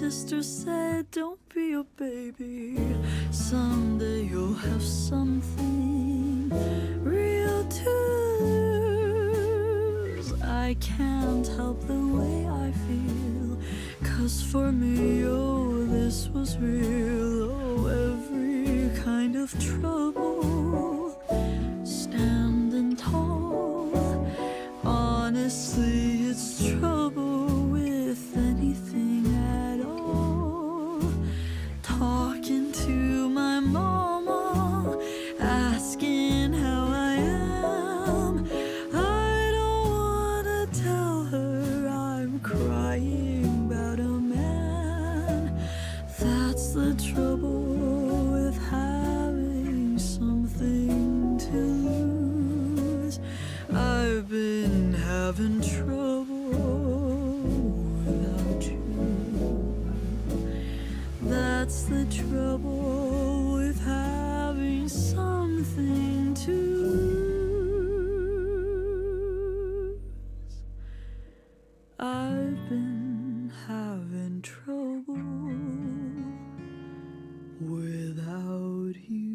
sister said, don't be a baby. Someday you'll have something real to lose. I can't help the way I feel, 'cause for me, oh, this was real. Oh, every kind of trouble, standing tall. Honestly, it's trouble with anything at all. Talking to my mama, asking how I am. I don't wanna tell her I'm crying about a man. That's the trouble with having something to lose. I've been having trouble without you. That's the trouble with having something to lose. I've been having trouble without you.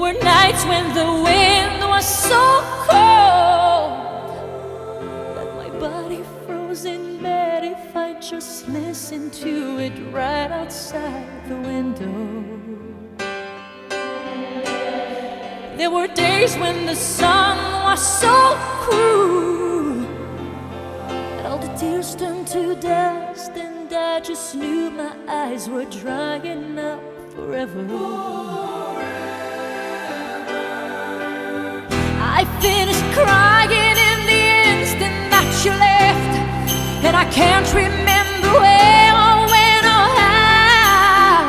were nights when the wind was so cold that my body froze in bed if I just listened to it right outside the window. There were days when the sun was so cruel that all the tears turned to dust, and I just knew my eyes were drying up forever. I finished crying in the instant that you left, and I can't remember where or when or how,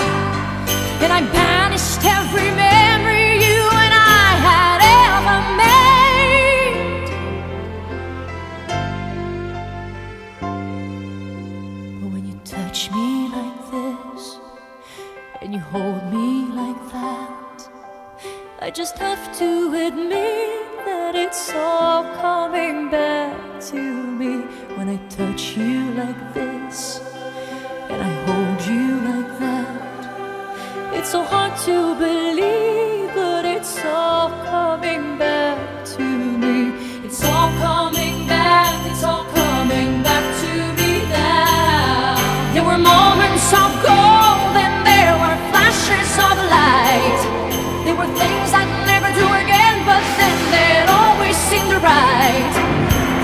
and I banished every memory you and I had ever made. But when you touch me like this and you hold me like that, I just have to admit that it's all coming back to me. When I touch you like this and I hold you like that, it's so hard to believe, but it's all coming back to me. It's all coming back, it's all coming back to me now. There were moments of gold and there were flashes of light. There were things I'd never do again, but then they'd always seem right.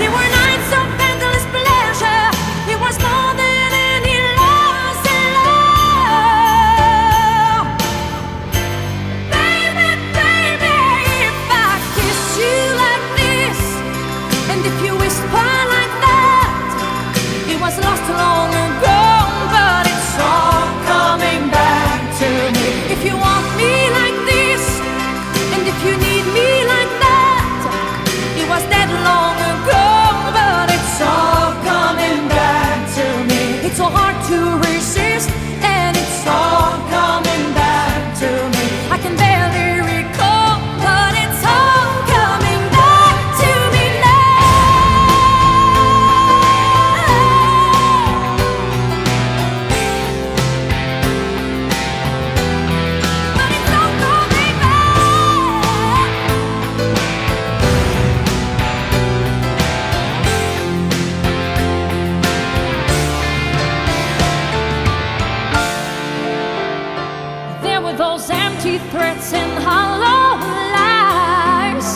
There were nights of endless pleasure. It was more than any loss in love. Baby, baby, if I kiss you like this, and if you whisper like that, it was lost long ago, but it's all coming back to me. If you want me like this, and if you need me like that, it was dead long ago, but it's all coming back to me. It's so hard to resist, and it's all coming back to me. I can barely recall, but it's all coming back to me But it's all coming back. There were those empty threats and hollow lies,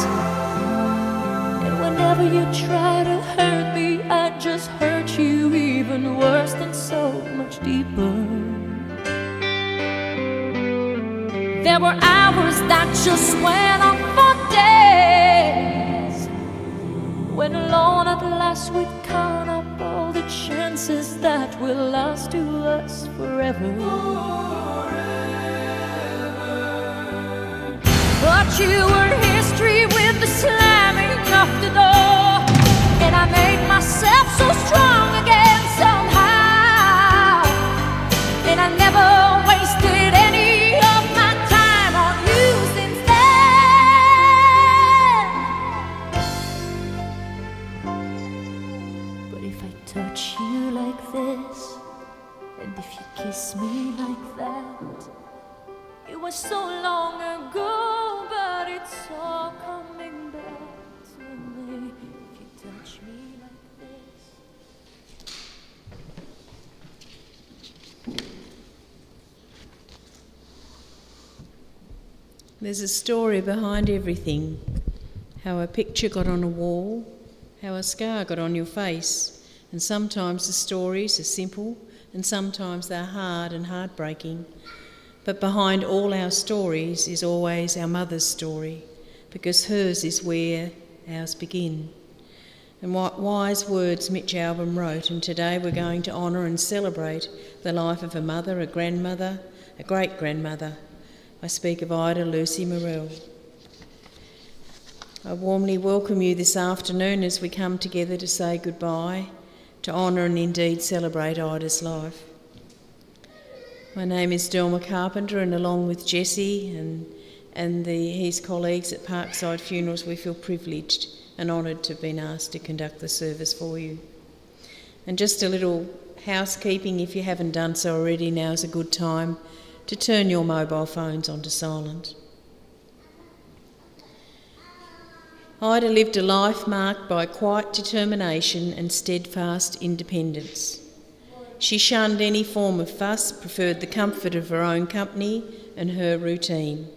and whenever you try to hurt me, I just hurt you even worse and so much deeper. There were hours that just went on for days, when alone at last we'd count up all the chances that will last to us forever. But you were history with the slamming of the door, and I made myself so strong again somehow, and I never wasted any of my time on you since then. But if I touch you like this, and if you kiss me like that, it was so long ago, but it's all coming back to me. If you touch me like this. There's a story behind everything. How a picture got on a wall, how a scar got on your face, and sometimes the stories are simple and sometimes they're hard and heartbreaking. But behind all our stories is always our mother's story, because hers is where ours begin. And what wise words Mitch Albom wrote, and today we're going to honour and celebrate the life of a mother, a grandmother, a great-grandmother. I speak of Ida Lucy Morrell. I warmly welcome you this afternoon as we come together to say goodbye, to honour and indeed celebrate Ida's life. My name is Delma Carpenter, and along with Jesse and his colleagues at Parkside Funerals, we feel privileged and honoured to have been asked to conduct the service for you. And just a little housekeeping, if you haven't done so already, now's a good time to turn your mobile phones onto silent. Ida lived a life marked by quiet determination and steadfast independence. She shunned any form of fuss, preferred the comfort of her own company and her routine.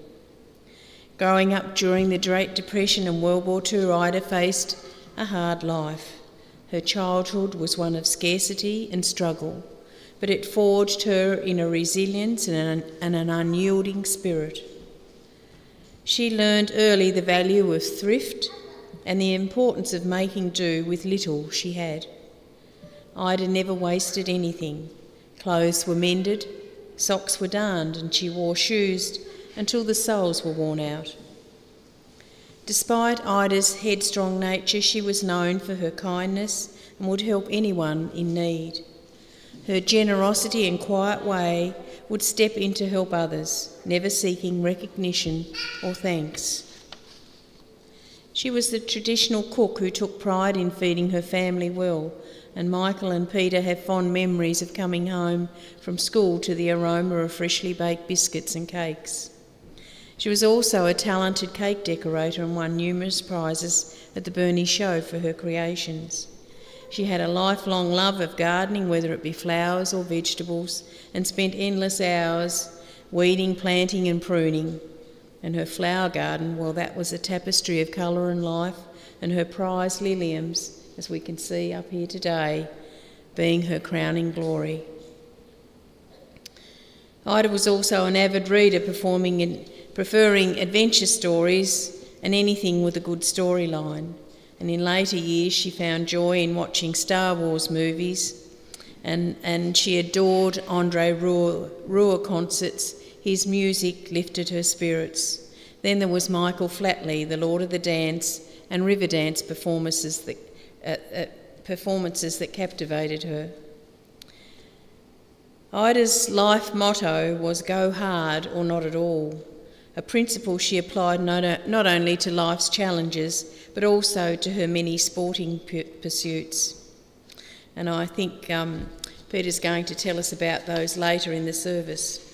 Growing up during the Great Depression and World War II, Ida faced a hard life. Her childhood was one of scarcity and struggle, but it forged her in a resilience and an unyielding spirit. She learned early the value of thrift and the importance of making do with little she had. Ida never wasted anything. Clothes were mended, socks were darned, and she wore shoes until the soles were worn out. Despite Ida's headstrong nature, she was known for her kindness and would help anyone in need. Her generosity and quiet way would step in to help others, never seeking recognition or thanks. She was the traditional cook who took pride in feeding her family well, and Michael and Peter have fond memories of coming home from school to the aroma of freshly baked biscuits and cakes. She was also a talented cake decorator and won numerous prizes at the Burnie Show for her creations. She had a lifelong love of gardening, whether it be flowers or vegetables, and spent endless hours weeding, planting and pruning. And her flower garden, well, that was a tapestry of colour and life, and her prized liliums, as we can see up here today, being her crowning glory. Ida was also an avid reader, preferring adventure stories and anything with a good storyline. And in later years she found joy in watching Star Wars movies, and she adored Andre Rieu concerts. His music lifted her spirits. Then there was Michael Flatley, the Lord of the Dance, and river dance performances that captivated her. Ida's life motto was go hard or not at all, a principle she applied not only to life's challenges but also to her many sporting pursuits. And I think Peter's going to tell us about those later in the service.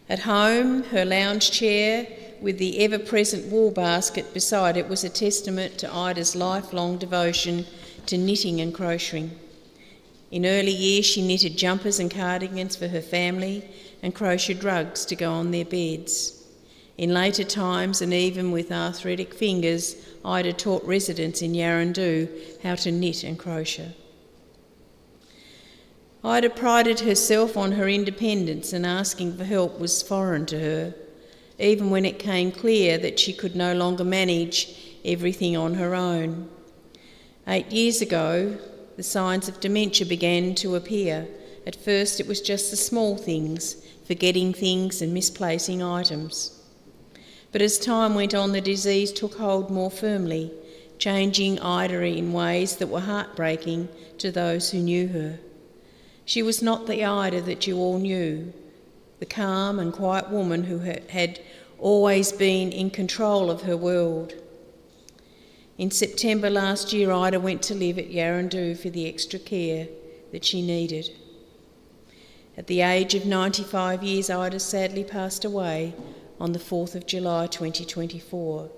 At home, her lounge chair with the ever-present wool basket beside it was a testament to Ida's lifelong devotion to knitting and crocheting. In early years she knitted jumpers and cardigans for her family and crocheted rugs to go on their beds. In later times, and even with arthritic fingers, Ida taught residents in Yarrandoo how to knit and crochet. Ida prided herself on her independence, and asking for help was foreign to her, even when it came clear that she could no longer manage everything on her own. 8 years ago, the signs of dementia began to appear. At first it was just the small things, forgetting things and misplacing items. But as time went on, the disease took hold more firmly, changing Ida in ways that were heartbreaking to those who knew her. She was not the Ida that you all knew, the calm and quiet woman who had always been in control of her world. In September last year, Ida went to live at Yarrandoo for the extra care that she needed. At the age of 95 years, Ida sadly passed away on the 4th of July 2024.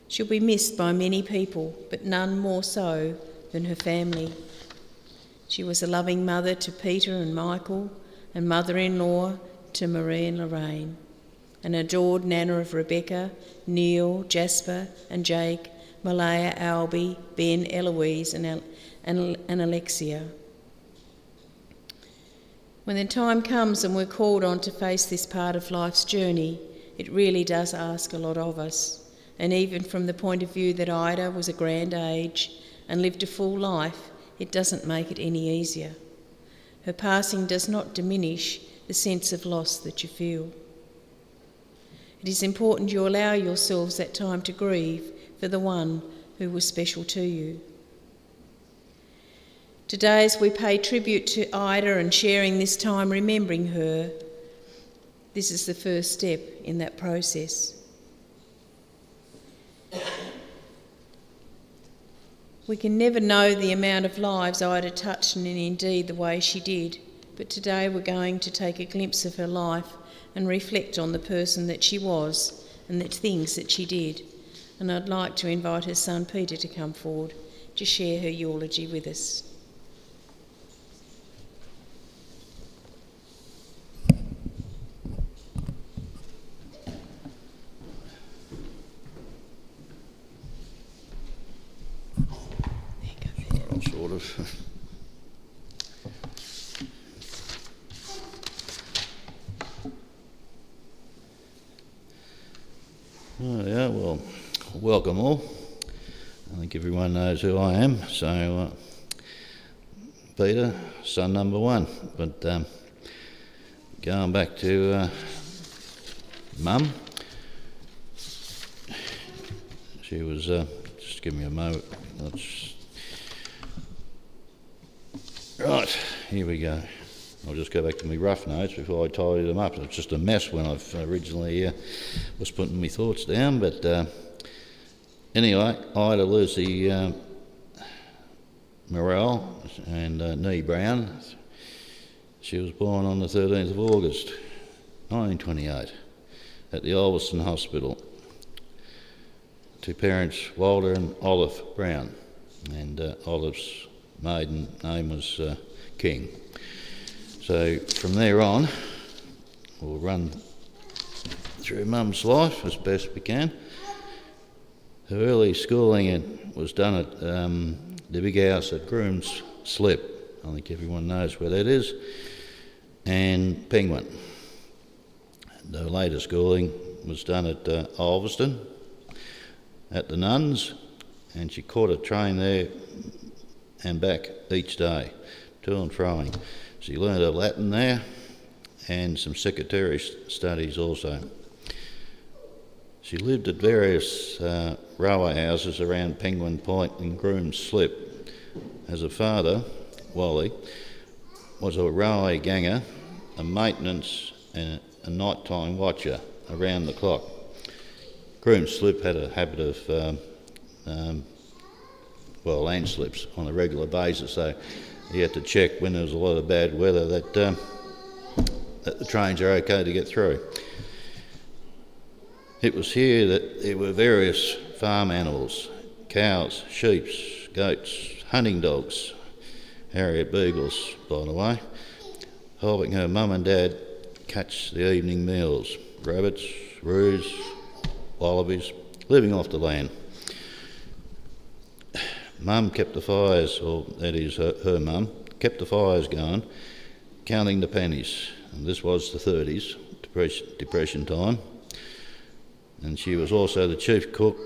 She'll be missed by many people, but none more so than her family. She was a loving mother to Peter and Michael, and mother-in-law to Marie and Lorraine, an adored nana of Rebecca, Neil, Jasper and Jake, Malaya, Albie, Ben, Eloise and Alexia. When the time comes and we're called on to face this part of life's journey, it really does ask a lot of us. And even from the point of view that Ida was a grand age and lived a full life, it doesn't make it any easier. Her passing does not diminish the sense of loss that you feel. It is important you allow yourselves that time to grieve for the one who was special to you. Today, as we pay tribute to Ida and sharing this time remembering her, this is the first step in that process. We can never know the amount of lives Ida touched, and indeed the way she did, but today we're going to take a glimpse of her life and reflect on the person that she was and the things that she did. and I'd like to invite her son Peter to come forward to share her eulogy with us. Sort of. Oh, yeah, well, welcome all. I think everyone knows who I am, so Peter, son number one. But going back to Mum, she was, just give me a moment. Right, here we go. I'll just go back to my rough notes before I tidy them up. It's just a mess when I've originally was putting my thoughts down. But anyway, Ida Lucy Morrell and Nee Brown. She was born on the 13th of August, 1928, at the Ulverston Hospital. Two parents, Walter and Olive Brown, and Olive's maiden name was King. So from there on, we'll run through Mum's life as best we can. Her early schooling was done at the big house at Groom's Slip. I think everyone knows where that is, and Penguin. And her later schooling was done at Ulverston, at the Nuns, and she caught a train there and back each day, to and froing. She learned her Latin there and some secretary studies also. She lived at various rower houses around Penguin Point and Groom's Slip, as her father, Wally, was a railway ganger, a maintenance and a nighttime watcher around the clock. Groom's Slip had a habit of land slips on a regular basis, so he had to check when there was a lot of bad weather that the trains are okay to get through. It was here that there were various farm animals, cows, sheep, goats, hunting dogs, Harriet beagles, by the way, helping her mum and dad catch the evening meals, rabbits, roos, wallabies, living off the land. Mum kept the fires, or that is her mum, kept the fires going, counting the pennies. And this was the 30s, depression time. And she was also the chief cook,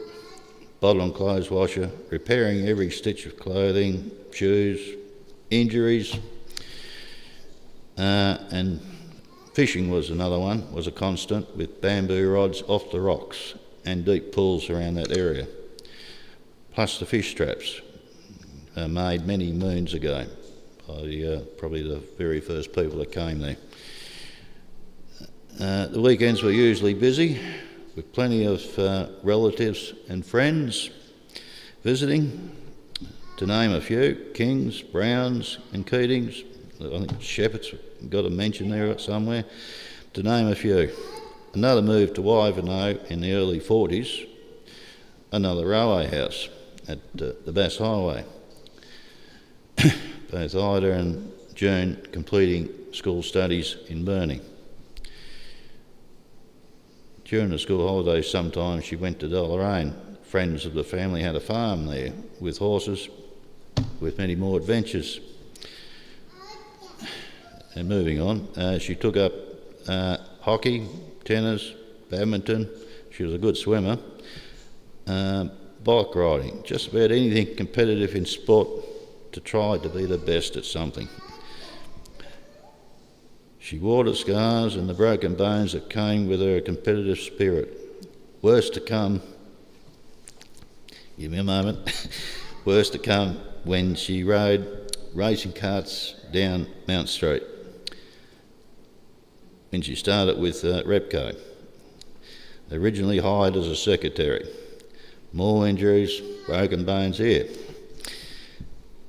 bottle and clothes washer, repairing every stitch of clothing, shoes, injuries. And fishing was another one, was a constant, with bamboo rods off the rocks and deep pools around that area. Plus the fish traps, made many moons ago by probably the very first people that came there. The weekends were usually busy, with plenty of relatives and friends visiting. To name a few, Kings, Browns and Keatings, I think Shepherd's got a mention there somewhere, to name a few. Another move to Wivenhoe in the early 40s, another railway house at the Bass Highway. Both Ida and June completing school studies in Burnie. During the school holidays sometimes she went to Deloraine. Friends of the family had a farm there with horses, with many more adventures. And moving on, she took up hockey, tennis, badminton. She was a good swimmer. Bike riding, just about anything competitive in sport to try to be the best at something. She wore the scars and the broken bones that came with her competitive spirit. Worse to come, give me a moment, worse to come when she rode racing carts down Mount Street. When she started with Repco, originally hired as a secretary. More injuries, broken bones here.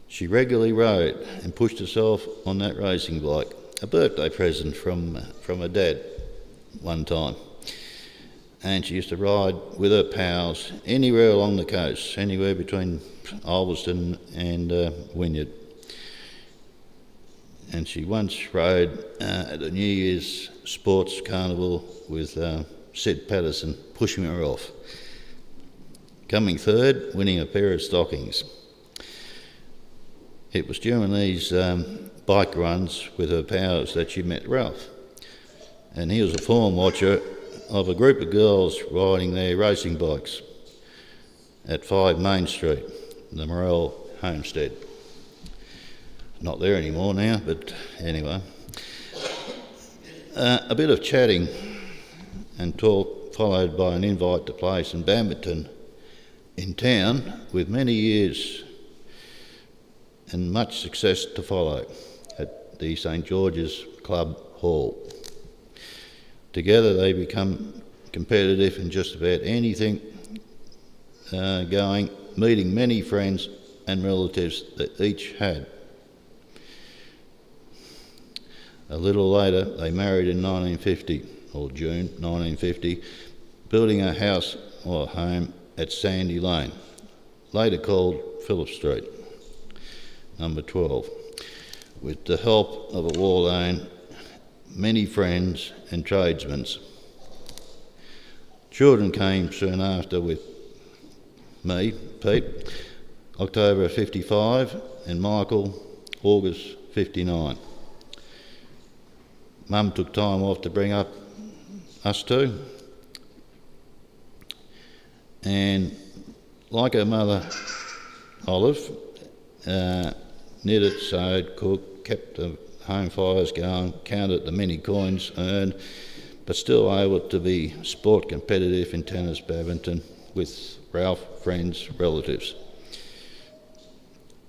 She regularly rode and pushed herself on that racing bike, a birthday present from her dad one time. and she used to ride with her pals anywhere along the coast, anywhere between Ulverston and Wynyard. And she once rode at a New Year's Sports Carnival with Sid Patterson pushing her off. Coming third, winning a pair of stockings. It was during these bike runs with her pals that she met Ralph. And he was a form watcher of a group of girls riding their racing bikes at 5 Main Street, the Morrell homestead. Not there anymore now, but anyway. A bit of chatting and talk followed by an invite to play some badminton in town, with many years and much success to follow at the St George's Club Hall. Together they become competitive in just about anything going, meeting many friends and relatives that each had. A little later they married in 1950, or June 1950, building a house or home at Sandy Lane, later called Phillip Street, number 12, with the help of a war loan, many friends and tradesmen. Children came soon after with me, Pete, October 55, and Michael, August 59. Mum took time off to bring up us two, and like her mother, Olive, knitted, sewed, cooked, kept the home fires going, counted the many coins earned, but still able to be sport competitive in tennis, badminton with Ralph, friends, relatives.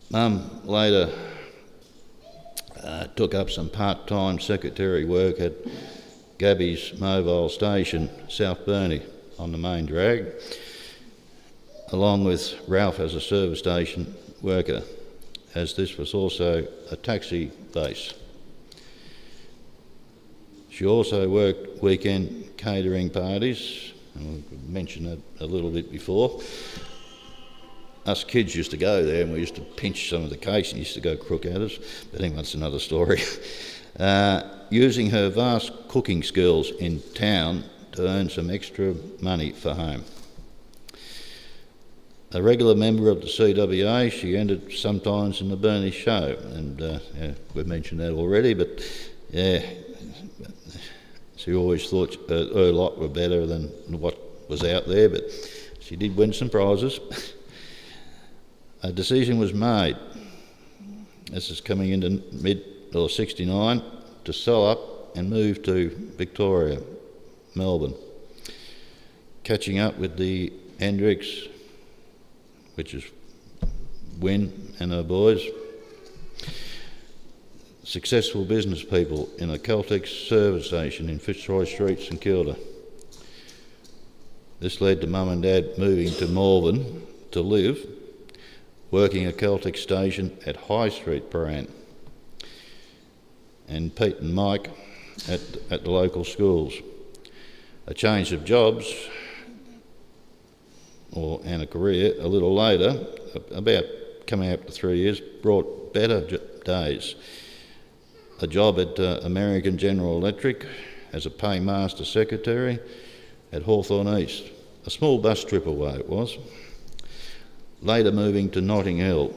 Mum later took up some part-time secretary work at Gabby's mobile station, South Burney, on the main drag, along with Ralph as a service station worker, as this was also a taxi base. She also worked weekend catering parties, and we mentioned that a little bit before. Us kids used to go there and we used to pinch some of the cakes and used to go crook at us, but anyway, that's another story. Using her vast cooking skills in town to earn some extra money for home. A regular member of the CWA, she entered sometimes in the Burney show, and we've mentioned that already, but yeah, she always thought her lot were better than what was out there, but she did win some prizes. A decision was made, this is coming into mid-69, to sell up and move to Victoria, Melbourne, catching up with the Hendricks, which is Wynne and her boys, successful business people in a Celtic service station in Fitzroy Street, St Kilda. This led to Mum and Dad moving to Melbourne to live, working a Celtic station at High Street, Paran, and Pete and Mike at the local schools. A change of jobs and a career a little later, about coming up to 3 years, brought better days. A job at American General Electric as a paymaster secretary at Hawthorne East, a small bus trip away it was. Later moving to Notting Hill.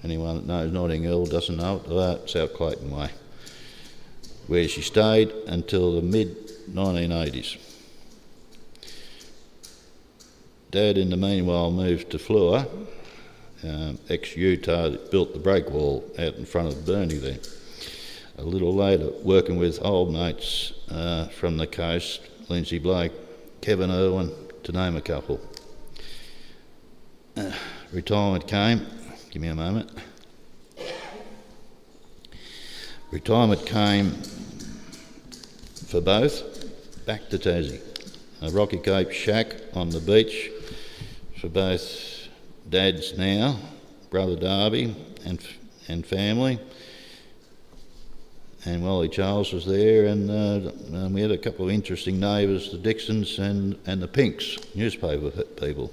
Anyone that knows Notting Hill doesn't know it, it's out Clayton Way, where she stayed until the mid-1980s. Dad, in the meanwhile, moved to Fleur, ex-Utah, that built the break wall out in front of Burney there. A little later, working with old mates from the coast, Lindsay Blake, Kevin Irwin, to name a couple. Retirement came, give me a moment. Retirement came for both, back to Tassie. A Rocky Cape shack on the beach for both Dad's now, brother Darby and family, and Wally Charles was there, and we had a couple of interesting neighbours, the Dixons and the Pinks, newspaper people.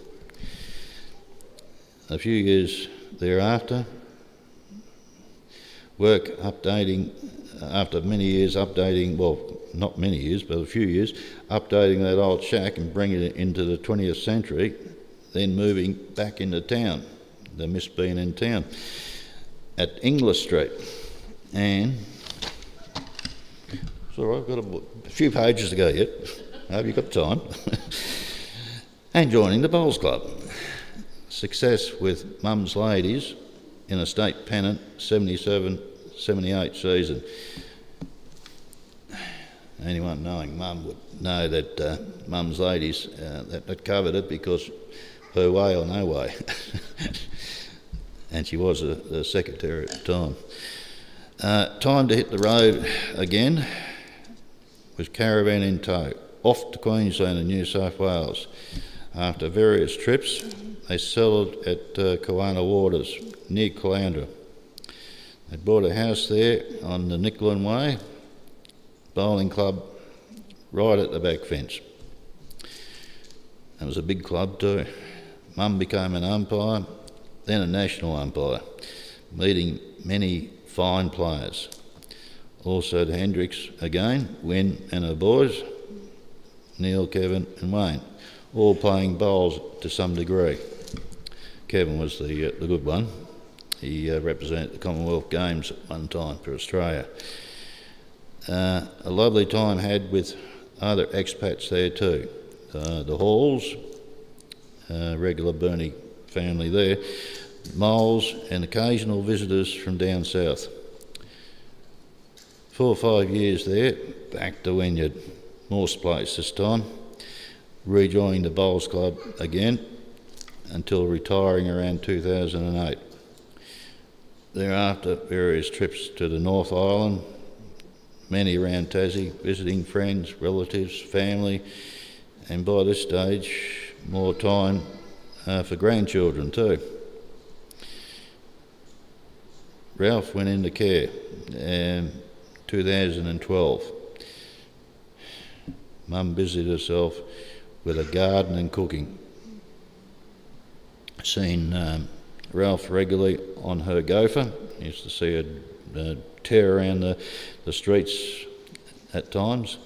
A few years thereafter, after many years updating, well, not many years, but a few years, updating that old shack and bringing it into the 20th century, then moving back into town, the miss being in town, at Inglis Street. And so I've got a few pages to go yet. I hope you've got time. And joining the Bowls Club. Success with Mum's Ladies in a state pennant 77-78 season. Anyone knowing Mum would know that Mum's Ladies, that covered it because her way or no way. And she was the secretary at the time. Time to hit the road again with caravan in tow, off to Queensland and New South Wales. After various trips, they settled at Kawana Waters, near Caloundra. They bought a house there on the Nicklin Way, bowling club right at the back fence. It was a big club too. Mum became an umpire, then a national umpire, meeting many fine players. Also to Hendricks again, Wynne and her boys, Neil, Kevin and Wayne, all playing bowls to some degree. Kevin was the good one. He represented the Commonwealth Games at one time for Australia. A lovely time had with other expats there too. The Halls, regular Burnie family there, Moles and occasional visitors from down south. 4 or 5 years there, back to Wynyard, Morse Place this time, rejoining the Bowls Club again until retiring around 2008. Thereafter, various trips to the North Island, many around Tassie, visiting friends, relatives, family, and by this stage, more time for grandchildren too. Ralph went into care in 2012. Mum busied herself with a garden and cooking. Seen Ralph regularly on her gopher. Used to see her tear around the streets at times.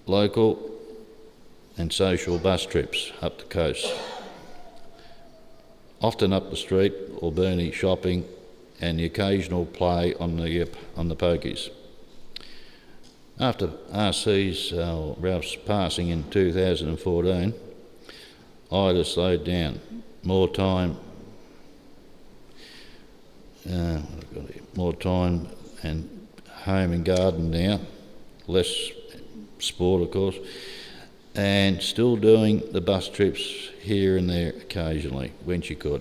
Local and social bus trips up the coast. Often up the street or Burnie shopping, and the occasional play on the pokies. After RC's, Ralph's passing in 2014, Ida slowed down. More time and home and garden now, less sport of course, and still doing the bus trips here and there occasionally when she could.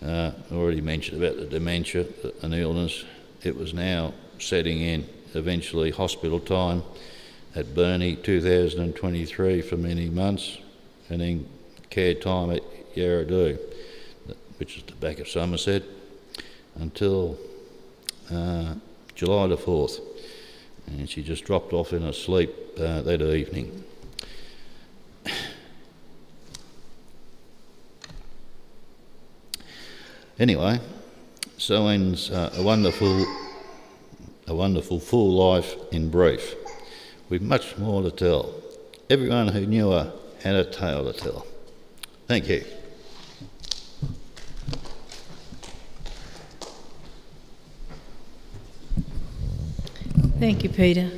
Already mentioned about the dementia, an illness. It was now setting in, eventually hospital time at Burnie 2023 for many months, and then care time at Yarradoo, which is the back of Somerset, until July the 4th. And she just dropped off in her sleep that evening. Anyway, so ends a wonderful full life in brief, with much more to tell. Everyone who knew her had a tale to tell. Thank you. Thank you, Peter.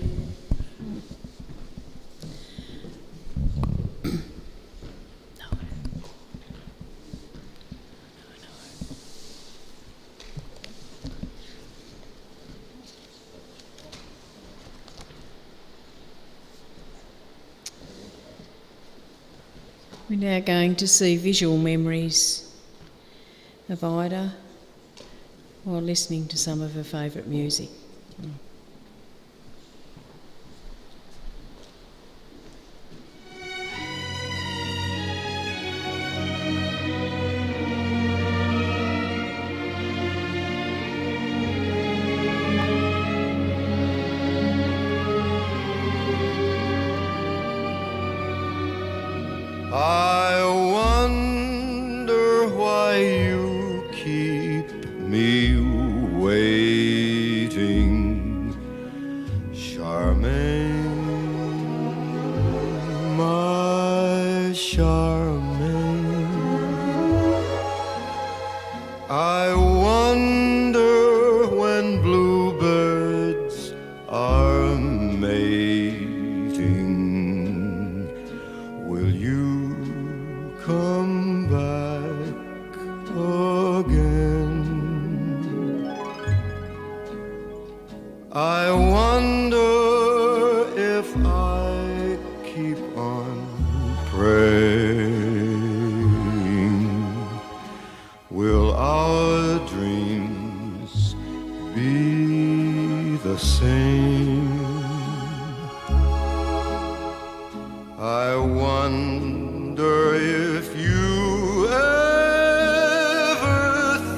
We're now going to see visual memories of Ida while listening to some of her favourite music. Charmaine. I wonder when bluebirds are mating, will you come back again? I wonder if I keep on praying, will our dreams be the same? I wonder if you ever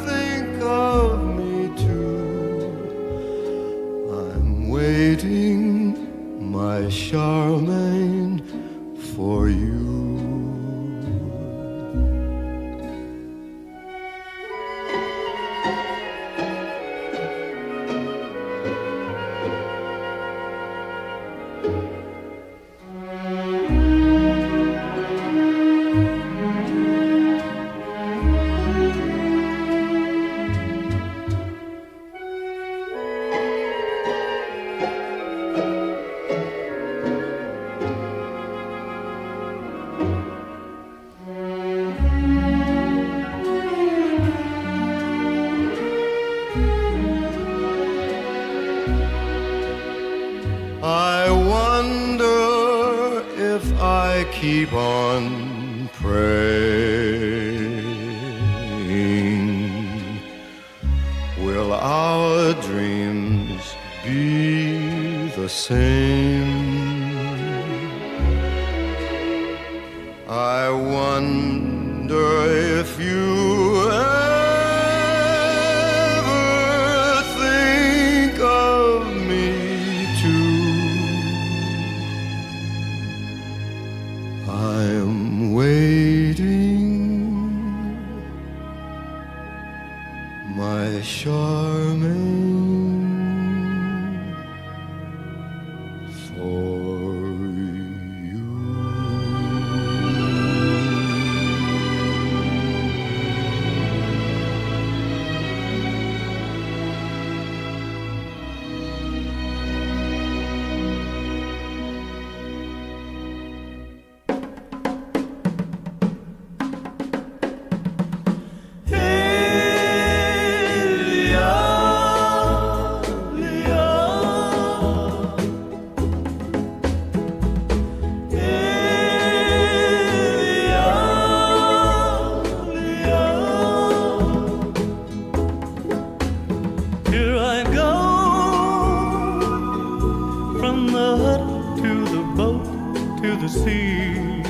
think of me too. I'm waiting, my Charmaine, for you. I wonder if I keep on praying, will our dreams be the same? I wonder if you ever think of me too. I'm waiting, my Charmaine, for you. Here I go, from the hut to the boat to the sea,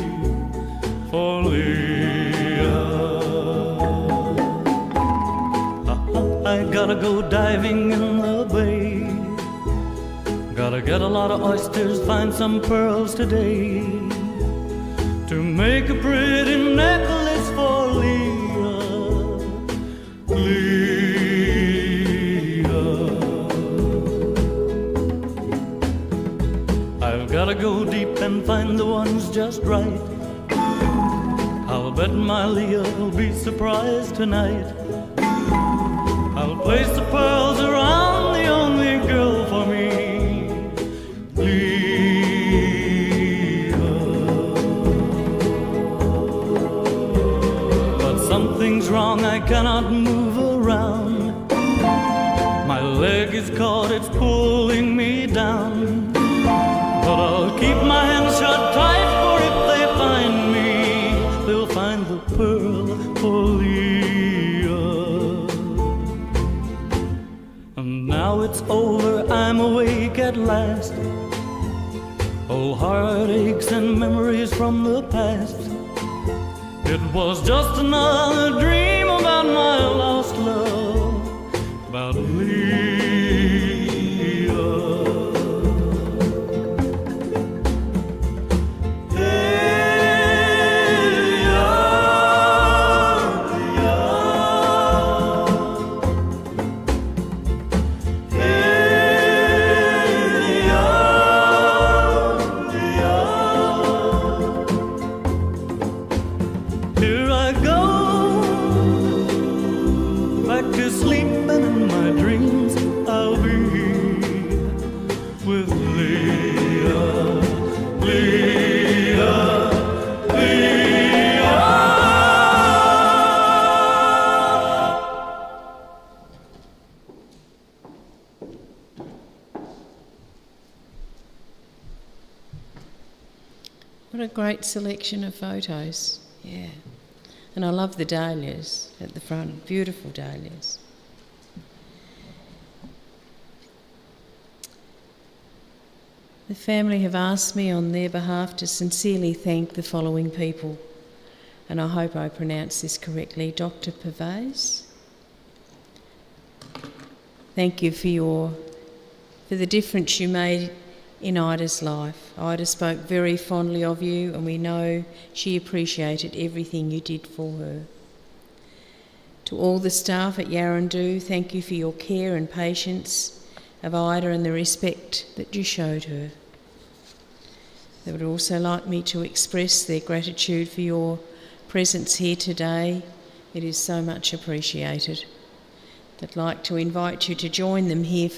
for Leah. I gotta go diving in the bay, gotta get a lot of oysters, find some pearls today, to make a pretty necklace for Leah. Leah. I've gotta go deep and find the ones just right. I'll bet my Leah will be surprised tonight. I'll place the pearls around the only girl for me, Leah. But something's wrong, I cannot move around. My leg is caught, it's pulling me down. But I'll keep my hands shut tight, for if they find me, they'll find the pearl for Leah. And now it's over, I'm awake at last. Oh, heartaches and memories from the past. It was just another dream about my lost love, about Leah. with Leah, Leah, Leah. What a great selection of photos. Yeah. And I love the dahlias at the front, beautiful dahlias. The family have asked me on their behalf to sincerely thank the following people, and I hope I pronounce this correctly. Dr. Pervez, thank you for the difference you made in Ida's life. Ida spoke very fondly of you, and we know she appreciated everything you did for her. To all the staff at Yarrandoo, thank you for your care and patience of Ida and the respect that you showed her. They would also like me to express their gratitude for your presence here today. It is so much appreciated. They'd like to invite you to join them here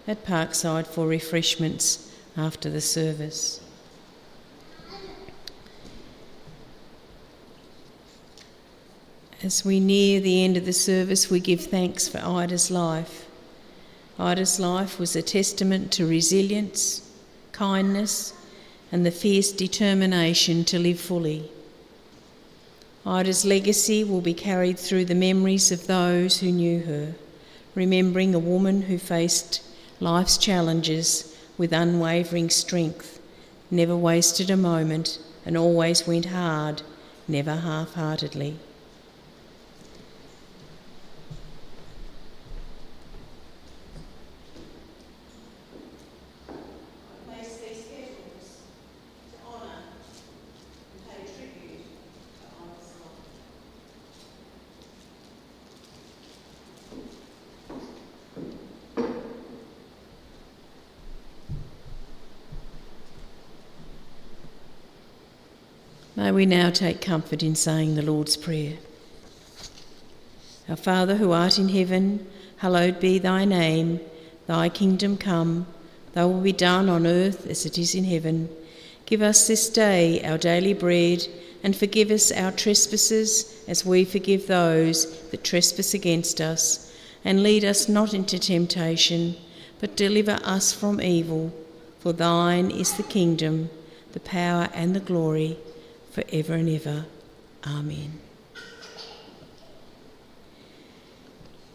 at Parkside for refreshments after the service. As we near the end of the service, we give thanks for Ida's life. Ida's life was a testament to resilience, kindness, and the fierce determination to live fully. Ida's legacy will be carried through the memories of those who knew her, remembering a woman who faced life's challenges with unwavering strength, never wasted a moment, and always went hard, never half-heartedly. May we now take comfort in saying the Lord's Prayer. Our Father who art in heaven, hallowed be thy name. Thy kingdom come, thy will be done on earth as it is in heaven. Give us this day our daily bread, and forgive us our trespasses as we forgive those that trespass against us. And lead us not into temptation, but deliver us from evil. For thine is the kingdom, the power and the glory, forever and ever. Amen.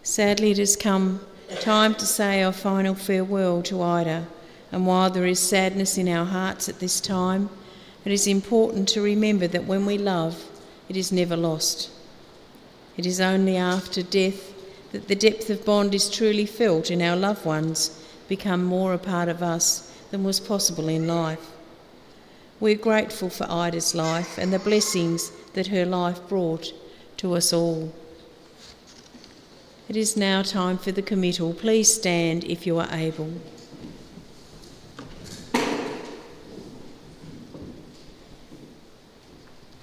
Sadly, it has come time to say our final farewell to Ida, and while there is sadness in our hearts at this time, it is important to remember that when we love, it is never lost. It is only after death that the depth of bond is truly felt and our loved ones become more a part of us than was possible in life. We're grateful for Ida's life and the blessings that her life brought to us all. It is now time for the committal. Please stand if you are able.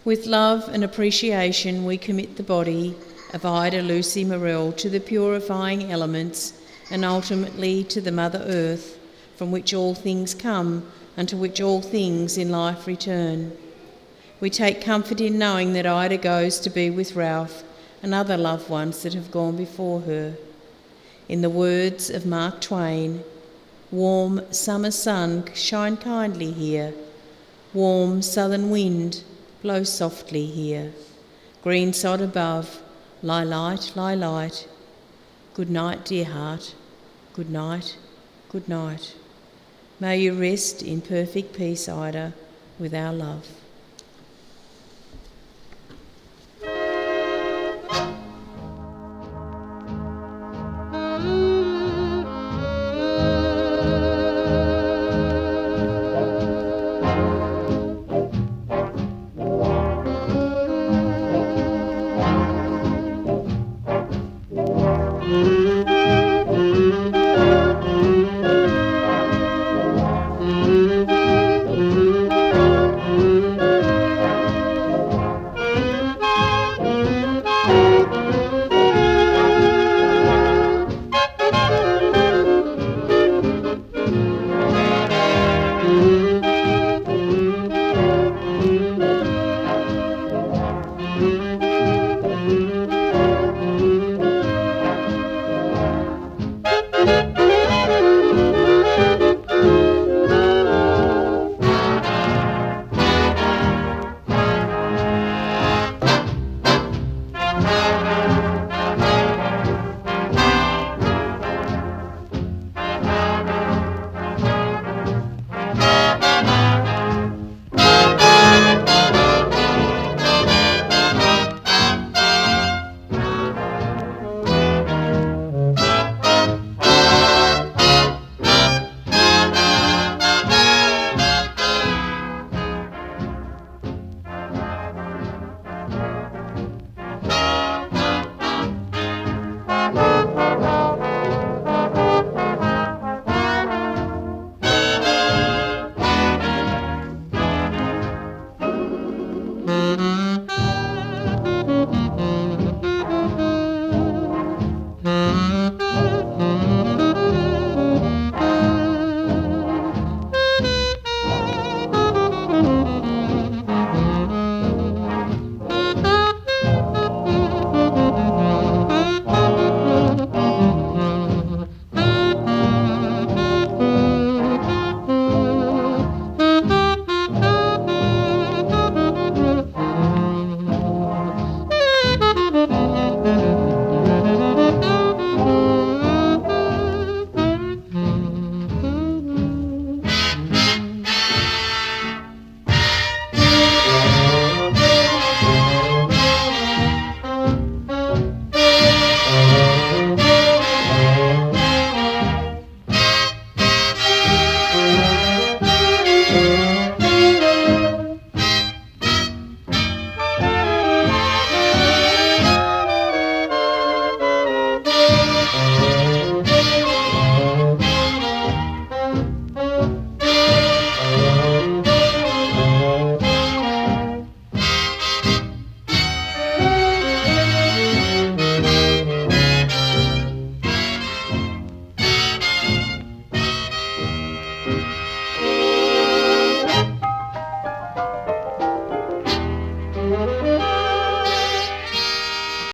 With love and appreciation, we commit the body of Ida Lucy Morrell to the purifying elements and ultimately to the Mother Earth, from which all things come and to which all things in life return. We take comfort in knowing that Ida goes to be with Ralph and other loved ones that have gone before her. In the words of Mark Twain, warm summer sun, shine kindly here. Warm southern wind, blow softly here. Green sod above, lie light, lie light. Good night, dear heart. Good night, good night. May you rest in perfect peace, Ida, with our love.